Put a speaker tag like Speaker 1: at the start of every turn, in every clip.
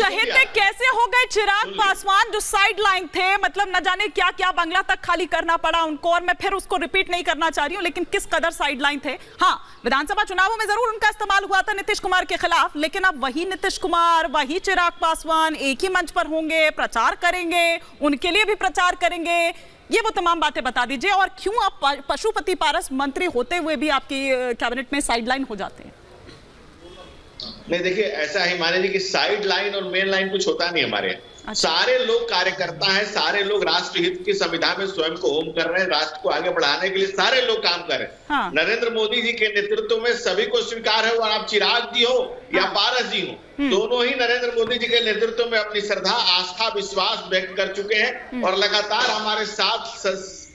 Speaker 1: चहेते कैसे हो गए चिराग पासवान जो साइड लाइन थे, मतलब न जाने क्या क्या बंगला तक खाली करना पड़ा उनको, और मैं फिर उसको रिपीट नहीं करना चाह रही हूं, लेकिन किस कदर साइड लाइन थे। हाँ, विधानसभा चुनावों में जरूर उनका इस्तेमाल हुआ था नीतीश कुमार के खिलाफ, लेकिन अब वही नीतीश कुमार, वही चिराग पासवान एक ही मंच पर होंगे, प्रचार करेंगे, उनके लिए भी प्रचार करेंगे। ये वो तमाम बातें बता दीजिए, और क्यों आप पशुपति पारस मंत्री होते हुए भी आपकी कैबिनेट में साइड लाइन हो जाते हैं?
Speaker 2: नहीं, देखिए, ऐसा है मान लीजिए कि साइड लाइन और मेन लाइन कुछ होता नहीं हमारे। अच्छा। सारे लोग कार्यकर्ता हैं, सारे लोग राष्ट्र हित की संविधा में स्वयं को होम कर रहे हैं, राष्ट्र को आगे बढ़ाने के लिए सारे लोग काम कर रहे हैं। हाँ। नरेंद्र मोदी जी के नेतृत्व में सभी को स्वीकार है, और आप चिराग जी हो या पारस जी हो, दोनों ही नरेंद्र मोदी जी के नेतृत्व में अपनी श्रद्धा, आस्था, विश्वास व्यक्त कर चुके हैं और लगातार हमारे साथ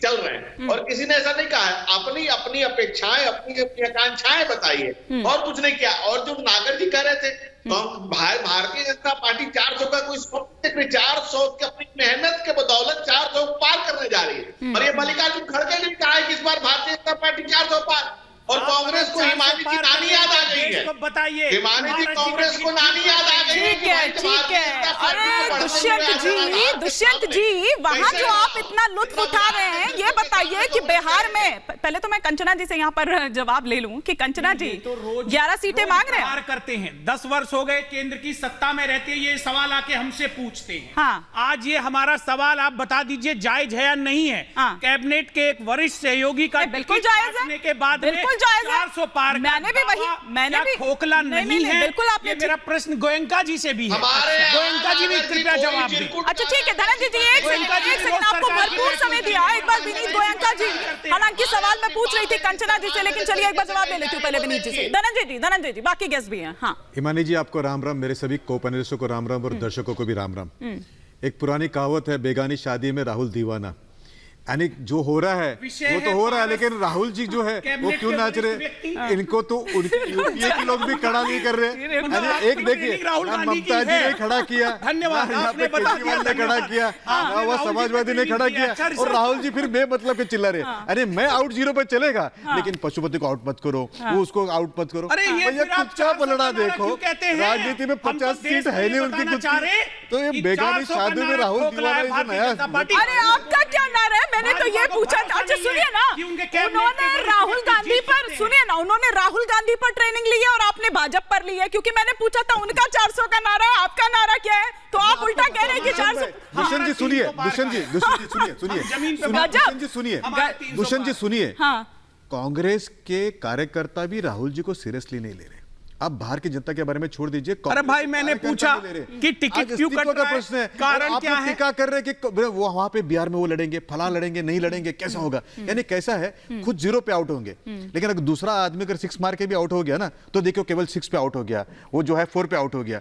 Speaker 2: चल रहे हैं। और किसी ने ऐसा नहीं कहा है, अपनी अपनी अपेक्षाएं, अपनी अपनी आकांक्षाएं बताइए, और कुछ नहीं किया। और जो नागर जी कह रहे थे, तो भारतीय जनता पार्टी 400 का कोई 400 की अपनी मेहनत के बदौलत 400 पार करने जा रही है। और ये मल्लिकार्जुन खड़गे ने कहा है कि इस बार भारतीय जनता पार्टी 400 पार, और कांग्रेस को हिमानी जी नानी याद आ गई है।
Speaker 3: बताइए,
Speaker 2: हिमानी जी कांग्रेस को नानी याद आ गई है।
Speaker 1: ठीक है, ठीक है। अरे दुष्यंत जी, वहां जो आप इतना लुत्फ उठा रहे हैं, ये बताइए कि बिहार में, पहले तो मैं कंचना जी से यहाँ पर जवाब ले लूं कि कंचना जी
Speaker 3: तो
Speaker 1: 11 सीटें मांग रहे हैं,
Speaker 3: करते हैं, 10 वर्ष हो गए केंद्र की सत्ता में रहते, ये सवाल आके हमसे पूछते हैं।
Speaker 1: हाँ।
Speaker 3: आज ये हमारा सवाल आप बता दीजिए, जायज है या नहीं है?
Speaker 1: हाँ।
Speaker 3: कैबिनेट के एक वरिष्ठ सहयोगी का
Speaker 1: बिल्कुल जायज है,
Speaker 3: के बाद
Speaker 1: बिल्कुल जायज है।
Speaker 3: 400 पार,
Speaker 1: मैंने भी
Speaker 3: खोखला नहीं है।
Speaker 1: बिल्कुल आपने,
Speaker 3: मेरा प्रश्न गोयंका जी से भी है। गोयंका जी भी कृपया जवाब दें।
Speaker 1: अच्छा ठीक है धनंजय जी, एक सेकंड, आपको भरपूर समय दिया। एक बार विनीत गोयंका जी, हालांकि सवाल मैं पूछ रही थी कंचना जी से, लेकिन चलिए एक बार जवाब ले लेती हूँ पहले विनीत जी से। धनंजय जी, बाकी गेस्ट भी हैं। हाँ,
Speaker 4: हिमानी जी, आपको राम राम, मेरे सभी को-पैनलिस्टों को राम राम, और दर्शकों को भी राम राम। एक पुरानी कहावत है, बेगानी शादी में राहुल दीवाना। यानी जो हो रहा है वो तो हो रहा है, लेकिन राहुल जी जो है वो क्यों नाच रहे? इनको तो यूपीए के लोग भी खड़ा नहीं कर रहे। एक देखिए, ममता जी ने खड़ा किया,
Speaker 3: धन्यवाद,
Speaker 4: आपने केजरीवाल ने खड़ा किया, वह समाजवादी ने खड़ा किया, और राहुल जी फिर बेमतलब के चिल्ला रहे, अरे मैं आउट 0 पे चलेगा, लेकिन पशुपति को आउट मत करो, वो उसको आउट मत करो। भैया चुपचाप लड़ा, देखो राजनीति में 50 सीट है नहीं उनकी कुछ, तो ये बेगानी शादी में राहुल दीवाना नया।
Speaker 1: अरे आपका क्या नारा है? मैंने तो ये पूछा। अच्छा सुनिए ना, उन्होंने राहुल गांधी पर ट्रेनिंग ली है और आपने भाजपा पर ली है, क्योंकि मैंने पूछा था उनका 400 का नारा है, आपका नारा क्या है? तो आप उल्टा कह रहे हैं कि 400।
Speaker 4: दुष्यंत जी सुनिए, दुष्यंत जी सुनिए, कांग्रेस के कार्यकर्ता भी राहुल जी को सीरियसली नहीं ले रहे। आप बाहर की जनता के बारे में छोड़ दीजिए।
Speaker 3: अरे भाई, मैंने पूछा कि टिकट क्यों कट रहा है, प्रश्न है, कारण क्या है?
Speaker 4: टीका कर रहे हैं कि वो वहां पे बिहार में वो लड़ेंगे, फलां लड़ेंगे, नहीं लड़ेंगे, कैसा होगा? यानी कैसा है, खुद 0 पे आउट होंगे, लेकिन अगर दूसरा आदमी अगर 6 मार के भी आउट हो गया ना, तो देखो केवल 6 पे आउट हो गया, वो जो है 4 पे आउट हो गया।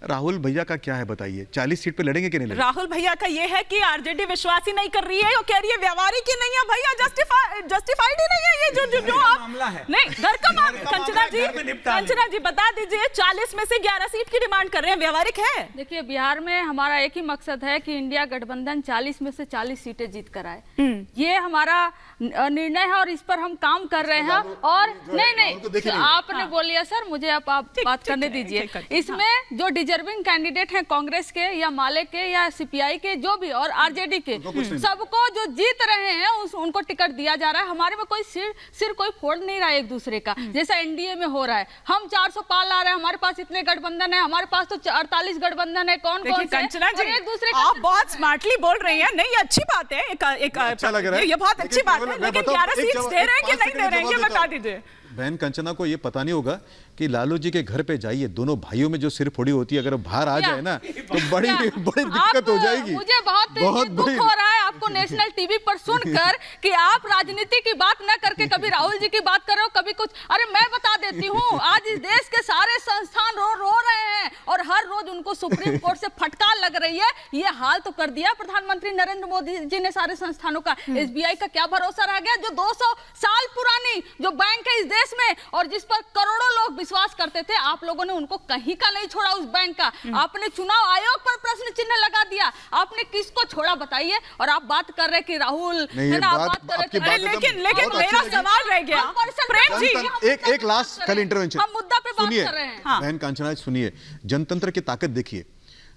Speaker 4: राहुल भैया का क्या है बताइए, 40 सीट पे लड़ेंगे कि नहीं लड़ेंगे?
Speaker 1: राहुल भैया का ये है कि आरजेडी विश्वास ही नहीं कर रही है, वो कह रही है व्यवहारिक ही नहीं है भैया, जस्टिफाइड ही नहीं है ये जो आप
Speaker 3: मामला है।
Speaker 1: नहीं, घर का मामला। कंचना जी बता दीजिए, 40 में से 11 सीट की डिमांड कर रहे हैं, व्यवहारिक है?
Speaker 5: देखिए, बिहार में हमारा एक ही मकसद है कि इंडिया गठबंधन 40 में से 40 सीटें जीत कर आए। ये हमारा निर्णय है और इस पर हम काम कर रहे हैं। और नहीं, आपने बोलिए सर, मुझे आप बात करने दीजिए। इसमें जो डिजर्विंग कैंडिडेट हैं कांग्रेस के या माले के या सीपीआई के, जो भी, और आरजेडी के, सबको जो जीत रहे हैं उनको टिकट दिया जा रहा है। हमारे में कोई सिर कोई फोड़ नहीं रहा है एक दूसरे का, जैसा एनडीए में हो रहा है। हम 400 पार ला रहे हैं, हमारे पास इतने गठबंधन है, हमारे पास तो 48 गठबंधन है। कौन
Speaker 1: कंचना जी, एक दूसरे आप बहुत स्मार्टली बोल रही हैं। नहीं, अच्छी बात है, एक अच्छा लग रहा है, ये बहुत अच्छी बात है, लेकिन 11 सीट दे रहे हैं कि नहीं दे रहे हैं, ये बता दीजिए।
Speaker 4: बहन कंचना को ये पता नहीं होगा कि लालू जी के घर पे जाइए, दोनों भाइयों में जो सिर फोड़ी होती है, अगर बाहर आ जाए ना तो बड़ी दिक्कत हो जाएगी।
Speaker 5: मुझे बहुत दुख हो रहा है आपको नेशनल टीवी पर सुनकर कि आप राजनीति की बात न करके कभी राहुल जी की बात कर रहे हो, कभी कुछ। अरे मैं बता देती हूँ, आज इस देश के सारे संस्थान रो रहे हैं और हर रोज उनको सुप्रीम कोर्ट से फटकार लग रही है। ये हाल तो कर दिया प्रधानमंत्री नरेंद्र मोदी जी ने सारे संस्थानों का। एसबीआई का क्या भरोसा रह गया, जो 200 साल पुरानी जो बैंक है इस देश में और जिस पर करोड़ों लोग विश्वास करते थे, आप लोगों ने उनको कहीं का नहीं छोड़ा उस बैंक का। आपने चुनाव आयोग पर प्रश्न चिन्ह लगा दिया, आपने किसको छोड़ा बताइए? और आप बात कर रहे कि राहुल है ना, आप बात कर रहे,
Speaker 1: लेकिन मेरा सवाल रह गया प्रेम जी,
Speaker 4: एक लास्ट कल इंटरवेंशन,
Speaker 5: हम मुद्दा पे बात कर रहे हैं।
Speaker 4: बहन कांचना सुनिए, जनतंत्र की ताकत देखिए।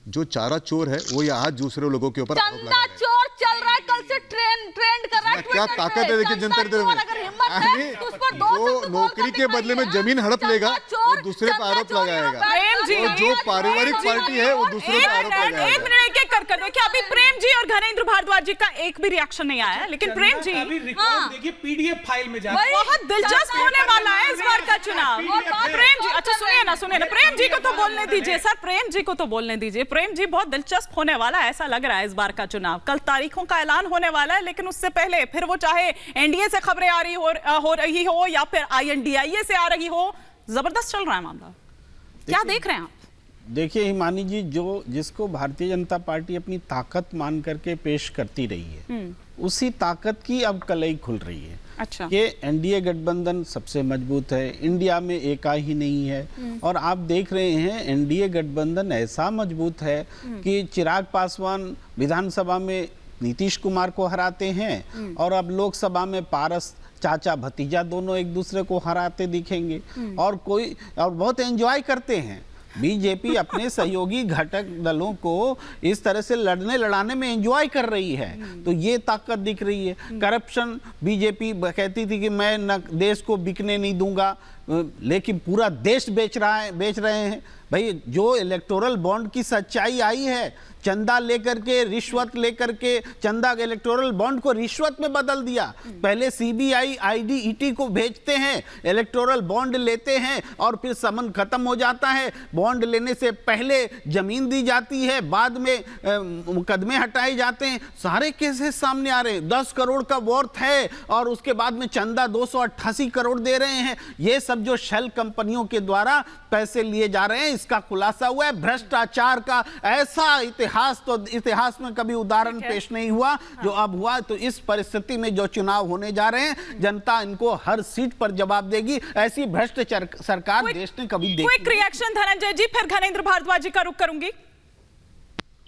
Speaker 4: जो चारा चोर है वो ये आज दूसरे लोगों के ऊपर आरोप लगा
Speaker 5: चंदा
Speaker 4: रहे हैं।
Speaker 5: चोर चल रहा है, कल से ट्रेंड कर रहा है
Speaker 4: क्या
Speaker 5: ट्विटर
Speaker 4: ताकत
Speaker 5: पे।
Speaker 4: है देखिए
Speaker 5: चंदा
Speaker 4: जनता दल
Speaker 5: चोर
Speaker 4: में।
Speaker 5: अगर हिम्मत है
Speaker 4: अरे,
Speaker 5: तो उस पर दो
Speaker 4: जो
Speaker 5: शब्द बोल
Speaker 4: नौकरी
Speaker 5: कर
Speaker 4: के बदले में
Speaker 5: दिखाइए।
Speaker 4: जमीन हड़प
Speaker 5: चंदा
Speaker 4: लेगा
Speaker 5: चोर,
Speaker 4: वो दूसरे पे
Speaker 5: चंदा
Speaker 4: आरोप
Speaker 5: चोर
Speaker 4: लगाएगा।
Speaker 5: यहाँ
Speaker 1: प्रेम जी,
Speaker 4: और जो पारिवारिक पार्टी है वो दूसरे पे आरोप
Speaker 1: एक
Speaker 4: लगाएगा।
Speaker 1: मिनट एक कर देखिए, अभी प्रेम जी और घनेंद्र भारद्वाज जी का एक भी रिएक्शन नहीं आया है, लेकिन प्रेम जी
Speaker 3: अभी
Speaker 5: हाँ।
Speaker 3: रिकॉर्ड देखिए पीडीएफ फाइल में जाकर।
Speaker 1: बहुत दिलचस्प होने वाला है इस बार का चुनाव। प्रेम जी, अच्छा सुनिए ना, प्रेम जी को तो बोलने दीजिए सर, प्रेम जी को तो बोलने दीजिए। प्रेम जी, बहुत दिलचस्प होने वाला है, ऐसा लग रहा है इस बार का चुनाव। कल तारीखों का ऐलान होने वाला है, लेकिन उससे पहले फिर वो चाहे एनडीए से खबरें आ रही हो रही हो या फिर आईएनडीआईए से आ रही हो, जबरदस्त चल रहा है मामला। क्या देख रहे हैं आप?
Speaker 6: देखिए हिमानी जी, जो जिसको भारतीय जनता पार्टी अपनी ताकत मान करके पेश करती रही है, उसी ताकत की अब कलई खुल रही है।
Speaker 1: अच्छा,
Speaker 6: कि एनडीए गठबंधन सबसे मजबूत है, इंडिया में एका ही नहीं है। और आप देख रहे हैं एनडीए गठबंधन ऐसा मजबूत है कि चिराग पासवान विधानसभा में नीतीश कुमार को हराते हैं और अब लोकसभा में पारस चाचा भतीजा दोनों एक दूसरे को हराते दिखेंगे। और बहुत एंजॉय करते हैं। बीजेपी अपने सहयोगी घटक दलों को इस तरह से लड़ाने में एंजॉय कर रही है, तो ये ताकत दिख रही है। करप्शन, बीजेपी कहती थी कि मैं न देश को बिकने नहीं दूंगा, लेकिन पूरा देश बेच रहे हैं। भाई, जो इलेक्टोरल बॉन्ड की सच्चाई आई है, चंदा लेकर के, रिश्वत लेकर के, चंदा इलेक्टोरल बॉन्ड को रिश्वत में बदल दिया। पहले सीबीआई आईडी ईटी को भेजते हैं, इलेक्टोरल बॉन्ड लेते हैं और फिर समन खत्म हो जाता है। बॉन्ड लेने से पहले जमीन दी जाती है, बाद में मुकदमे हटाए जाते हैं। सारे केसेस सामने आ रहे हैं। 10 करोड़ का वर्थ है और उसके बाद में चंदा 288 करोड़ दे रहे हैं। ये सब जो शेल कंपनियों के द्वारा पैसे लिए जा रहे हैं, इसका खुलासा हुआ है। भ्रष्टाचार का ऐसा इतिहास में कभी उदाहरण पेश नहीं हुआ जो अब हुआ। तो इस परिस्थिति में जो चुनाव होने जा रहे हैं, जनता इनको हर सीट पर जवाब देगी। ऐसी भ्रष्ट सरकार देश ने कभी देखी।
Speaker 1: क्विक रिएक्शन धनंजय जी, फिर घनेंद्र भारद्वाज जी का रुख करूंगी।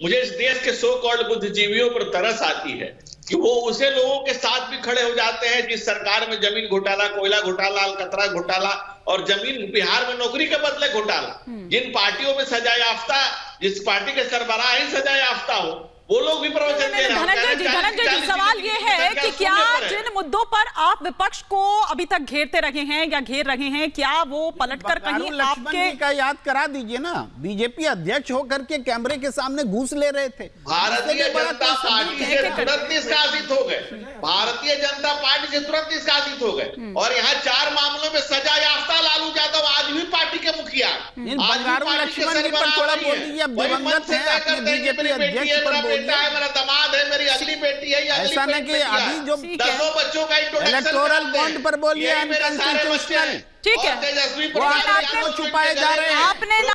Speaker 2: मुझे इस देश के सो कॉल्ड बुद्धिजीवियों पर तरस आती है कि वो उसे लोगों के साथ भी खड़े हो जाते हैं जिस सरकार में जमीन घोटाला, कोयला घोटाला, अलकतरा घोटाला और जमीन बिहार में नौकरी के बदले घोटाला, जिन पार्टियों में सजा याफ्ता, जिस पार्टी के सरबराह ही सजा याफ्ता हो, वो लोग भी प्रवचन दे रहे हैं।
Speaker 1: धनंजय जी, सवाल ये है कि क्या जिन मुद्दों पर आप विपक्ष को अभी तक घेरते रहे हैं या घेर रहे हैं, क्या वो पलटकर कहीं आपके
Speaker 6: का याद करा दीजिए ना। बीजेपी अध्यक्ष होकर के कैमरे के सामने घूस ले रहे थे।
Speaker 2: भारतीय जनता पार्टी से तुरंत निष्कासित हो गए, भारतीय जनता पार्टी से तुरंत निष्कासित हो गए। और यहाँ 4 मामलों में सजा याफ्ता लालू यादव आज भी पार्टी के मुखिया।
Speaker 6: बंगारू लक्ष्मण जी पर थोड़ा बोल दीजिए, अब दिवंगत है अपने बीजेपी अध्यक्ष पर बोलिए।
Speaker 2: बेटा है, मेरा दामाद है, मेरी अगली बेटी है,
Speaker 6: ऐसा नहीं कि अभी जो
Speaker 2: 10 बच्चों का
Speaker 6: इलेक्टोरल बॉन्ड पर बोलिए
Speaker 2: अनकंस्टिट्यूशनल,
Speaker 1: ठीक है,
Speaker 2: तेजस्वी
Speaker 6: वो आपको छुपाए जा रहे हैं।
Speaker 1: आपने